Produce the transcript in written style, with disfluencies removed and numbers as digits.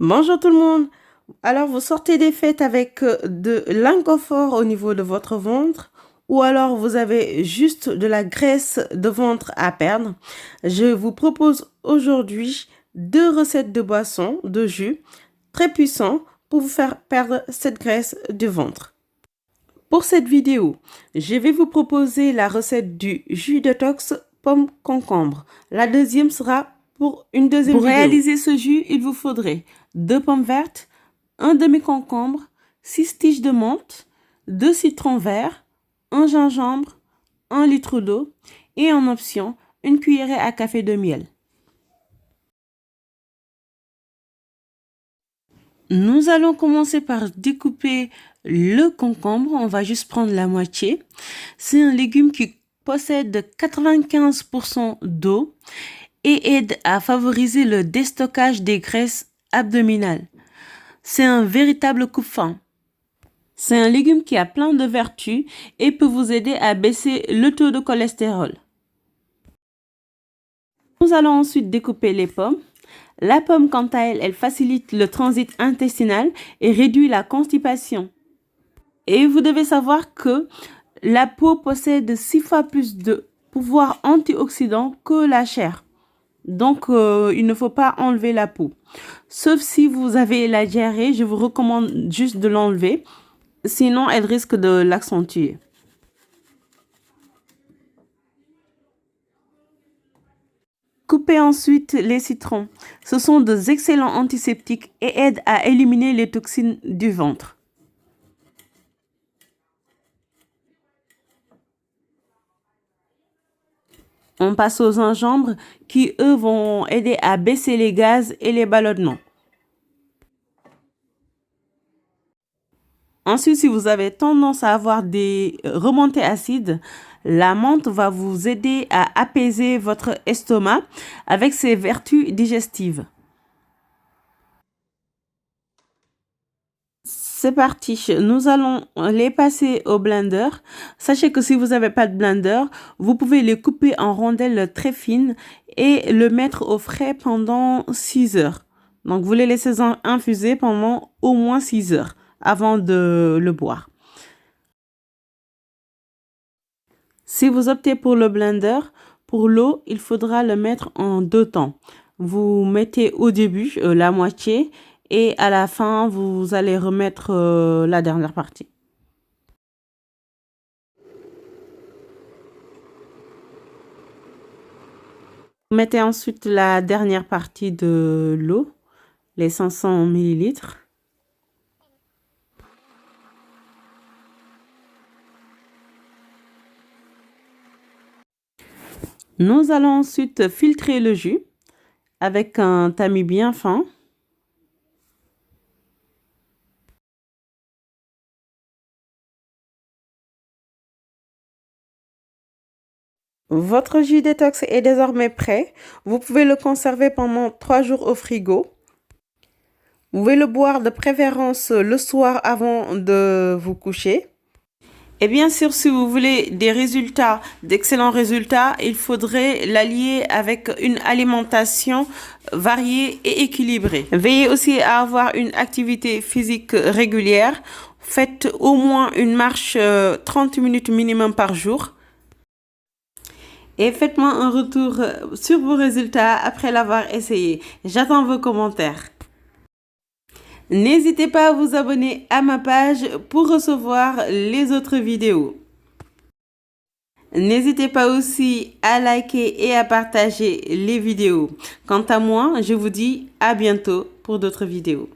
Bonjour tout le monde. Alors, vous sortez des fêtes avec de l'inconfort au niveau de votre ventre ou alors vous avez juste de la graisse de ventre à perdre. Je vous propose aujourd'hui 2 recettes de boissons, de jus très puissants pour vous faire perdre cette graisse du ventre. Pour cette vidéo, je vais vous proposer la recette du jus détox pomme concombre. La deuxième sera pour une deuxième vidéo. Pour réaliser ce jus, il vous faudrait 2 pommes vertes, un demi-concombre, 6 tiges de menthe, 2 citrons verts, un gingembre, 1 litre d'eau et en option, une cuillerée à café de miel. Nous allons commencer par découper le concombre. On va juste prendre la moitié. C'est un légume qui possède 95% d'eau et aide à favoriser le déstockage des graisses abdominales. C'est un véritable coupe-faim. C'est un légume qui a plein de vertus et peut vous aider à baisser le taux de cholestérol. Nous allons ensuite découper les pommes. La pomme, quant à elle, elle facilite le transit intestinal et réduit la constipation. Et vous devez savoir que la peau possède 6 fois plus de pouvoir antioxydant que la chair. Donc, il ne faut pas enlever la peau. Sauf si vous avez la diarrhée, je vous recommande juste de l'enlever. Sinon, elle risque de l'accentuer. Coupez ensuite les citrons. Ce sont des excellents antiseptiques et aident à éliminer les toxines du ventre. On passe aux gingembre qui, eux, vont aider à baisser les gaz et les ballonnements. Ensuite, si vous avez tendance à avoir des remontées acides, la menthe va vous aider à apaiser votre estomac avec ses vertus digestives. C'est parti, nous allons les passer au blender. Sachez que si vous n'avez pas de blender, vous pouvez les couper en rondelles très fines et le mettre au frais pendant 6 heures. Donc, vous les laissez infuser pendant au moins 6 heures avant de le boire. Si vous optez pour le blender, pour l'eau, il faudra le mettre en 2 temps. Vous mettez au début la moitié et à la fin, vous allez remettre la dernière partie. Vous mettez ensuite la dernière partie de l'eau, les 500 ml. Nous allons ensuite filtrer le jus avec un tamis bien fin. Votre jus détox est désormais prêt. Vous pouvez le conserver pendant 3 jours au frigo. Vous pouvez le boire de préférence le soir avant de vous coucher. Et bien sûr, si vous voulez des résultats, d'excellents résultats, il faudrait l'allier avec une alimentation variée et équilibrée. Veillez aussi à avoir une activité physique régulière. Faites au moins une marche 30 minutes minimum par jour. Et faites-moi un retour sur vos résultats après l'avoir essayé. J'attends vos commentaires. N'hésitez pas à vous abonner à ma page pour recevoir les autres vidéos. N'hésitez pas aussi à liker et à partager les vidéos. Quant à moi, je vous dis à bientôt pour d'autres vidéos.